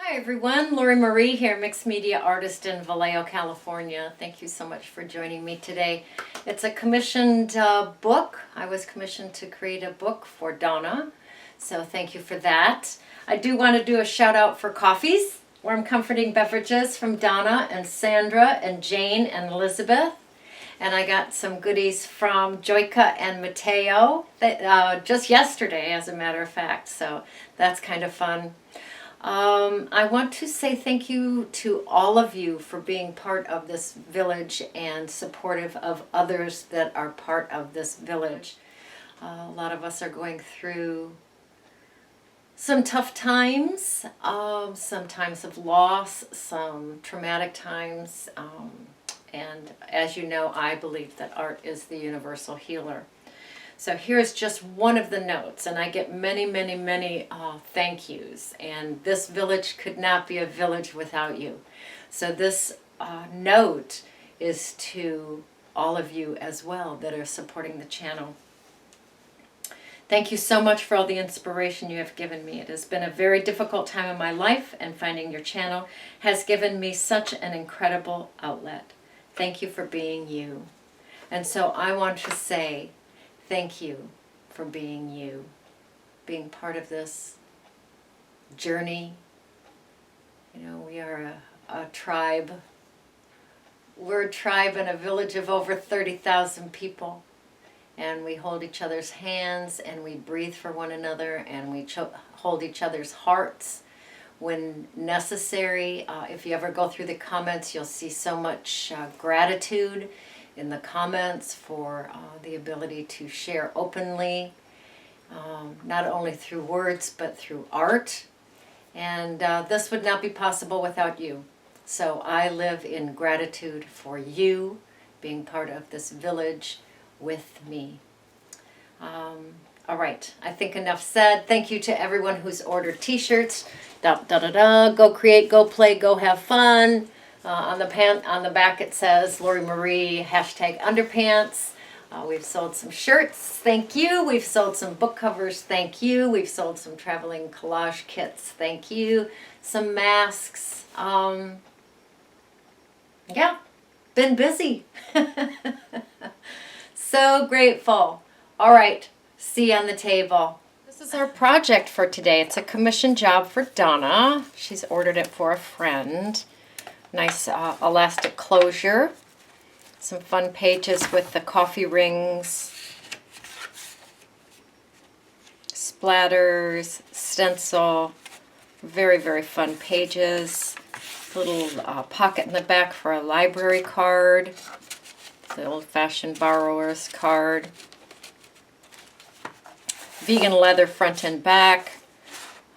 Hi everyone, Lori Marie here, mixed media artist in Vallejo, California. Thank you so much for joining me today. It's a commissioned book. I was commissioned to create a book for Donna, so thank you for that. I do want to do a shout out for coffees, warm comforting beverages from Donna and Sandra and Jane and Elizabeth. And I got some goodies from Joyka and Mateo just yesterday, as a matter of fact, so that's kind of fun. I want to say thank you to all of you for being part of this village and supportive of others that are part of this village. A lot of us are going through some tough times, some times of loss, some traumatic times, and as you know, I believe that art is the universal healer. So here's just one of the notes, and I get many, many, many thank yous. And this village could not be a village without you. So this note is to all of you as well that are supporting the channel. Thank you so much for all the inspiration you have given me. It has been a very difficult time in my life, and finding your channel has given me such an incredible outlet. Thank you for being you. And so I want to say, thank you for being you, being part of this journey. You know, we are a tribe. We're a tribe in a village of over 30,000 people. And we hold each other's hands, and we breathe for one another, and we hold each other's hearts when necessary. If you ever go through the comments, you'll see so much gratitude in the comments for the ability to share openly, not only through words but through art. And this would not be possible without you. So I live in gratitude for you being part of this village with me. All right, I think enough said. Thank you to everyone who's ordered t-shirts. Go create, go play, go have fun. On the back it says Lori Marie #underpants. We've sold some shirts, thank you. We've sold some book covers, thank you. We've sold some traveling collage kits, thank you. Some masks. Yeah, been busy. So grateful. All right, see you on the table. This is our project for today. It's a commission job for Donna. She's ordered it for a friend. Nice elastic closure. Some fun pages with the coffee rings, splatters, stencil. Very, very fun pages. Little pocket in the back for a library card. The old-fashioned borrower's card. Vegan leather front and back.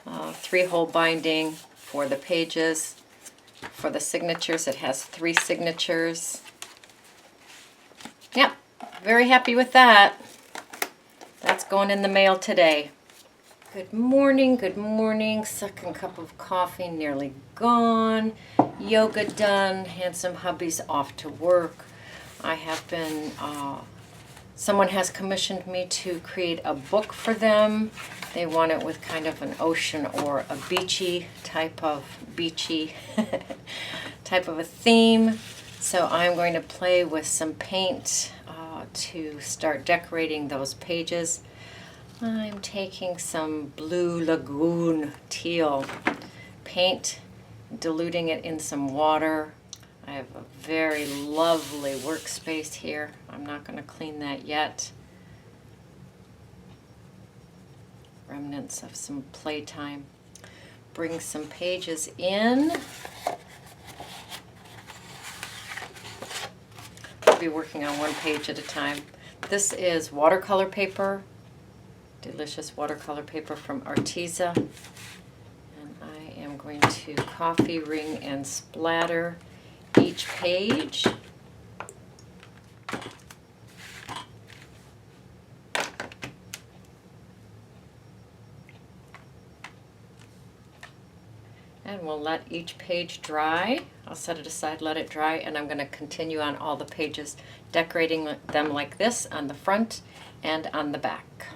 3-hole binding for the pages. For the signatures, it has 3 signatures. Yep, very happy with that. That's going in the mail today. Good morning, good morning. Second cup of coffee nearly gone. Yoga done. Handsome hubby's off to work. I have been, someone has commissioned me to create a book for them. They want it with kind of an ocean or a beachy type of type of a theme. So I'm going to play with some paint to start decorating those pages. I'm taking some Blue Lagoon teal paint, diluting it in some water. I have a very lovely workspace here. I'm not going to clean that yet. Remnants of some playtime. Bring some pages in. I'll be working on one page at a time. This is watercolor paper. Delicious watercolor paper from Arteza. And I am going to coffee ring and splatter each page. And we'll let each page dry. I'll set it aside, let it dry, and I'm going to continue on all the pages, decorating them like this on the front and on the back.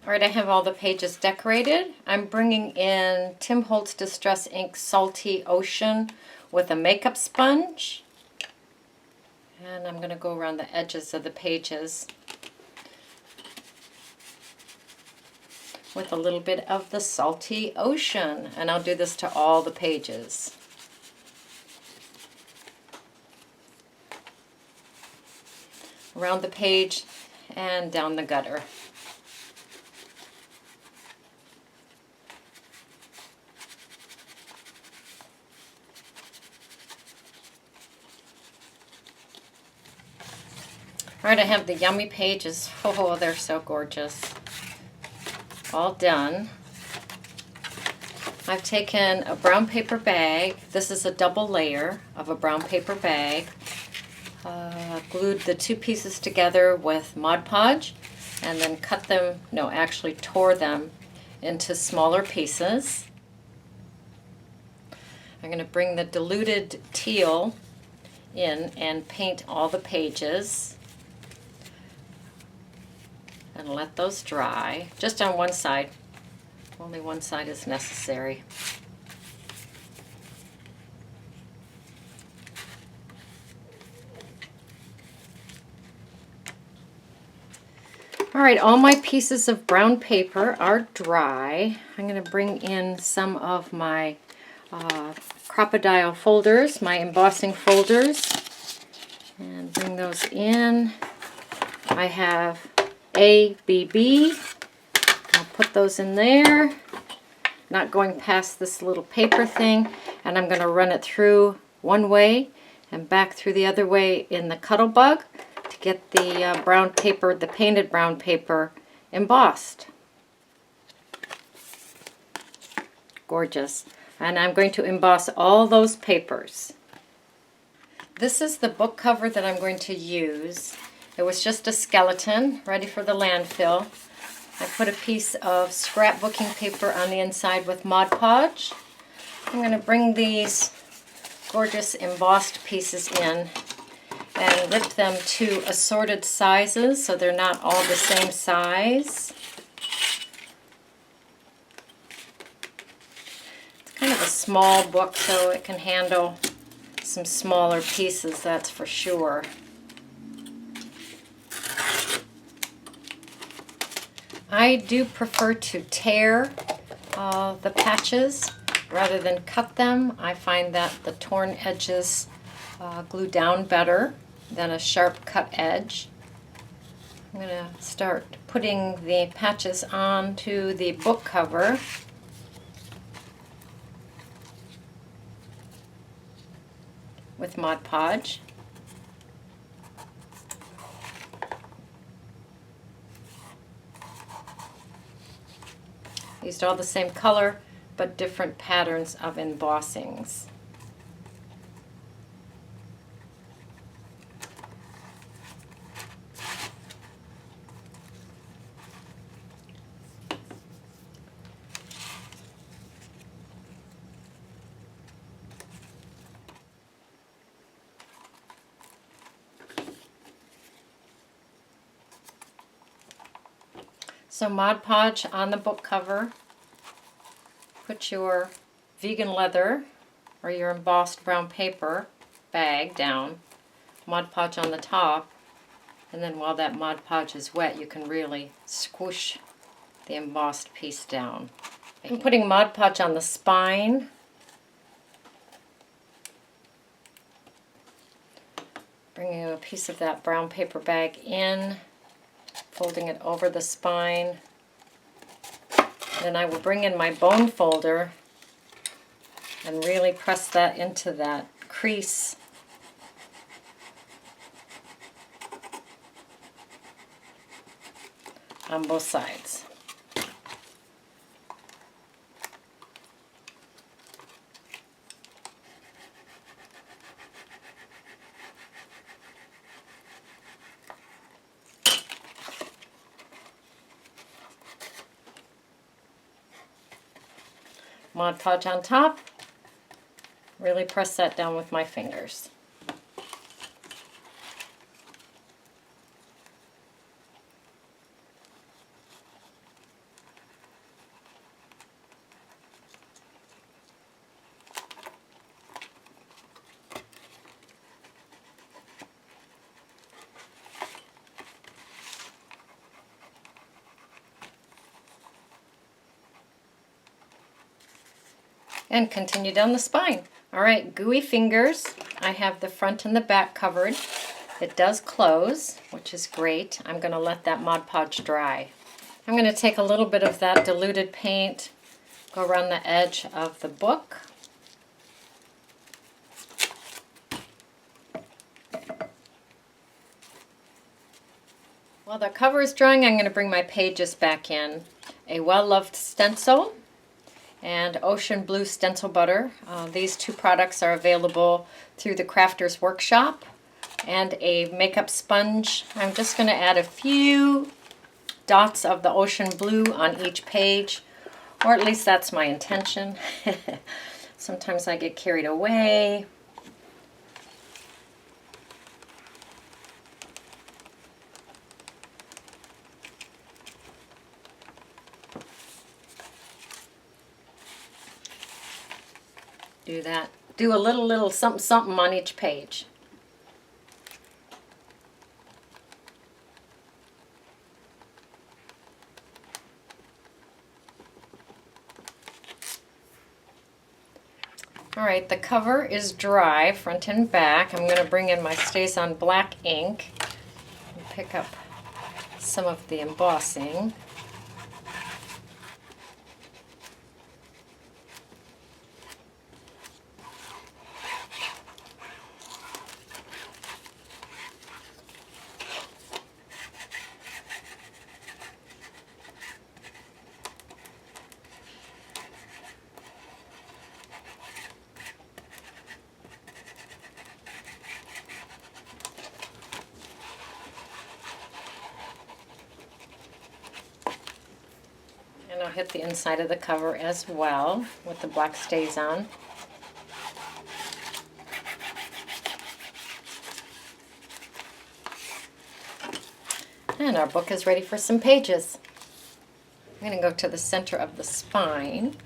Alright, I have all the pages decorated. I'm bringing in Tim Holtz Distress Ink Salty Ocean with a makeup sponge. And I'm going to go around the edges of the pages with a little bit of the Salty Ocean. And I'll do this to all the pages. Around the page and down the gutter. Alright, I have the yummy pages. Oh, they're so gorgeous. All done. I've taken a brown paper bag. This is a double layer of a brown paper bag. Glued the two pieces together with Mod Podge and then cut them, no, actually tore them into smaller pieces. I'm going to bring the diluted teal in and paint all the pages. And let those dry, just on one side. Only one side is necessary. Alright, all my pieces of brown paper are dry. I'm going to bring in some of my crocodile folders, my embossing folders, and bring those in. I have A, B, B. I'll put those in there, not going past this little paper thing, and I'm going to run it through one way and back through the other way in the Cuttlebug to get the brown paper, the painted brown paper, embossed. Gorgeous. And I'm going to emboss all those papers. This is the book cover that I'm going to use. It was just a skeleton, ready for the landfill. I put a piece of scrapbooking paper on the inside with Mod Podge. I'm going to bring these gorgeous embossed pieces in and rip them to assorted sizes so they're not all the same size. It's kind of a small book, so it can handle some smaller pieces, that's for sure. I do prefer to tear the patches rather than cut them. I find that the torn edges glue down better than a sharp cut edge. I'm going to start putting the patches onto the book cover. With Mod Podge. Used all the same color, but different patterns of embossings. So Mod Podge on the book cover. Put your vegan leather or your embossed brown paper bag down. Mod Podge on the top. And then while that Mod Podge is wet, you can really squish the embossed piece down. I'm putting Mod Podge on the spine. Bringing a piece of that brown paper bag in. Folding it over the spine. Then I will bring in my bone folder and really press that into that crease. On both sides. Mod Podge on top. Really press that down with my fingers. and continue down the spine. All right, gooey fingers. I have the front and the back covered. It does close, which is great. I'm going to let that Mod Podge dry. I'm going to take a little bit of that diluted paint, go around the edge of the book. While the cover is drying, I'm going to bring my pages back in. A well-loved stencil and ocean blue stencil butter. These two products are available through the Crafters Workshop. And a makeup sponge. I'm just going to add a few dots of the ocean blue on each page, or at least that's my intention. Sometimes I get carried away. Do that. Do a little something something on each page. All right, the cover is dry, front and back. I'm going to bring in my StazOn black ink and pick up some of the embossing. And I'll hit the inside of the cover as well with the black StazOn. And our book is ready for some pages. I'm going to go to the center of the spine,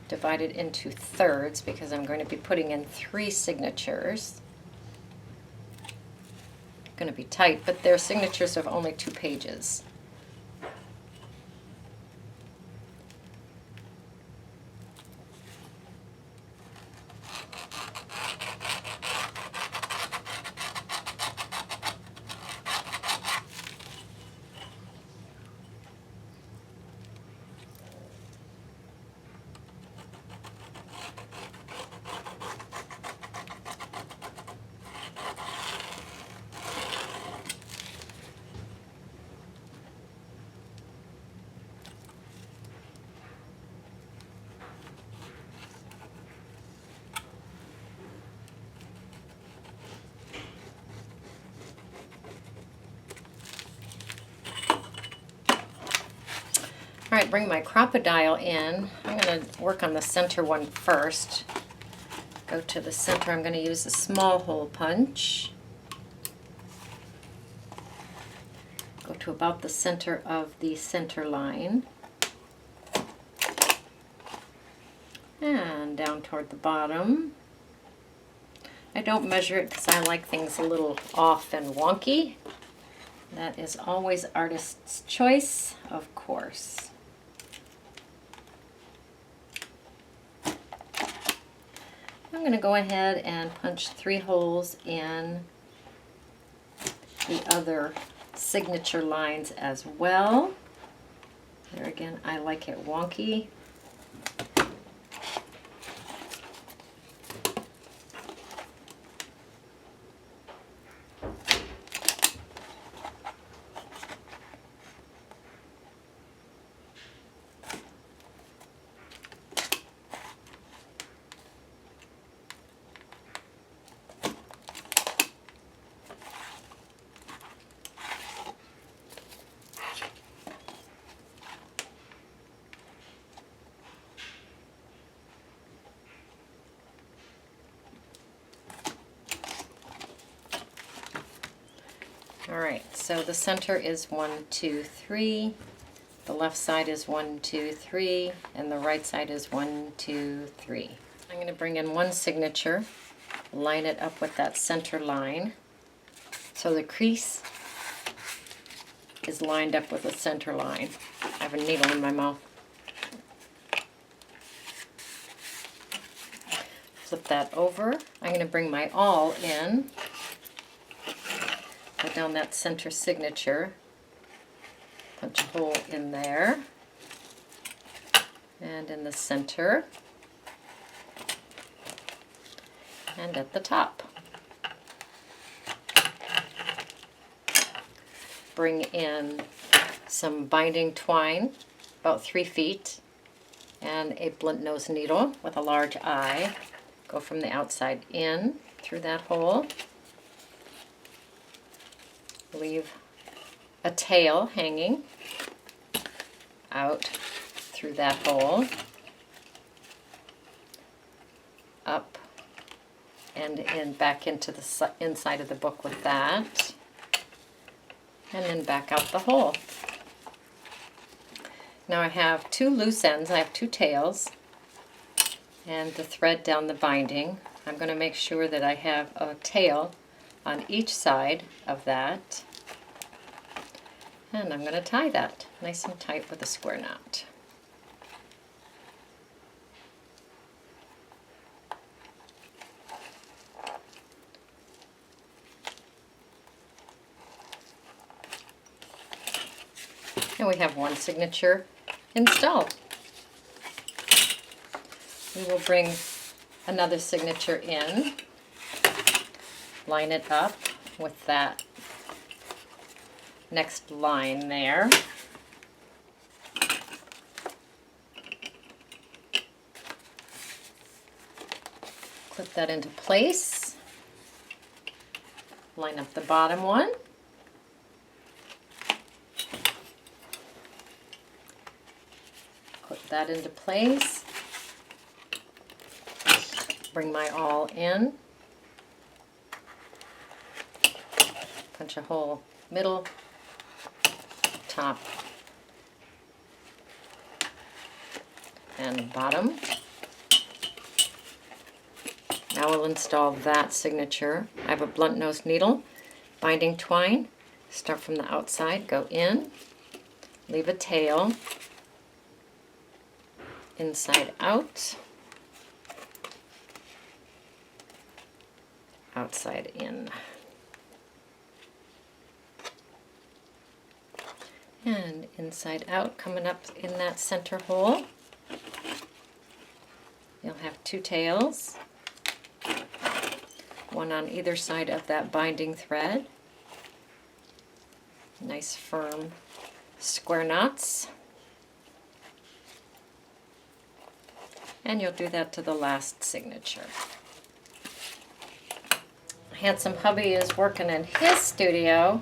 divide it into thirds because I'm going to be putting in 3 signatures. Going to be tight, but they're signatures of only 2 pages. All right, bring my crocodile in. I'm going to work on the center one first. Go to the center. I'm going to use a small hole punch. Go to about the center of the center line. And down toward the bottom. I don't measure it because I like things a little off and wonky. That is always artist's choice, of course. I'm going to go ahead and punch 3 holes in the other signature lines as well. There again, I like it wonky. All right, so the center is 1, 2, 3. The left side is 1, 2, 3, and the right side is 1, 2, 3. I'm going to bring in 1 signature, line it up with that center line. So the crease is lined up with the center line. I have a needle in my mouth. flip that over. I'm going to bring my awl in, go down that center signature, punch a hole in there, and in the center, and at the top. Bring in some binding twine, about 3 feet, and a blunt nose needle with a large eye. Go from the outside in through that hole. Leave a tail hanging out through that hole, up and in, back into the inside of the book with that, and then back out the hole. Now I have 2 loose ends, I have 2 tails, and the thread down the binding. I'm going to make sure that I have a tail on each side of that, and I'm going to tie that nice and tight with a square knot. And we have one signature installed. We will bring another signature in, line it up with that next line there. Clip that into place, line up the bottom one. Clip that into place. Bring my awl in. Punch a hole middle, top, and bottom. Now we'll install that signature. I have a blunt nose needle, binding twine. Start from the outside, go in, leave a tail, inside out, outside in. And inside out, coming up in that center hole. You'll have 2 tails, one on either side of that binding thread. Nice firm square knots. And you'll do that to the last signature. Handsome hubby is working in his studio.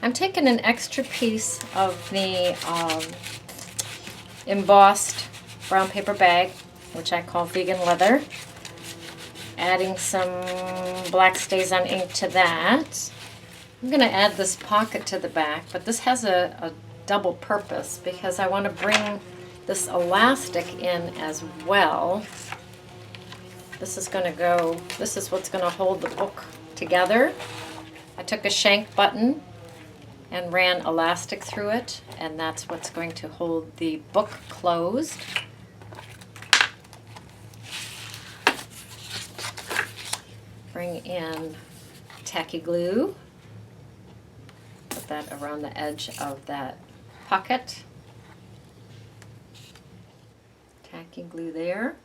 I'm taking an extra piece of the embossed brown paper bag, which I call vegan leather, adding some black StazOn ink to that. I'm going to add this pocket to the back, but this has a double purpose because I want to bring this elastic in as well. This is what's going to hold the book together. I took a shank button and ran elastic through it, and that's what's going to hold the book closed. Bring in tacky glue, put that around the edge of that pocket. Tacky glue there.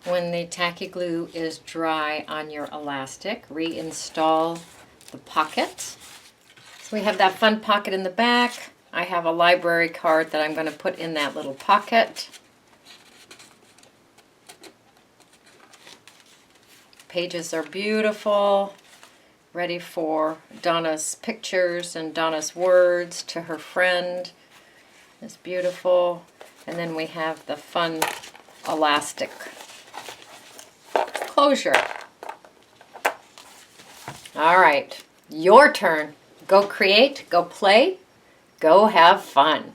When the tacky glue is dry on your elastic, reinstall the pocket. So we have that fun pocket in the back. I have a library card that I'm going to put in that little pocket. Pages are beautiful, ready for Donna's pictures and Donna's words to her friend. It's beautiful. And then we have the fun elastic closure. All right, your turn. Go create, go play, go have fun.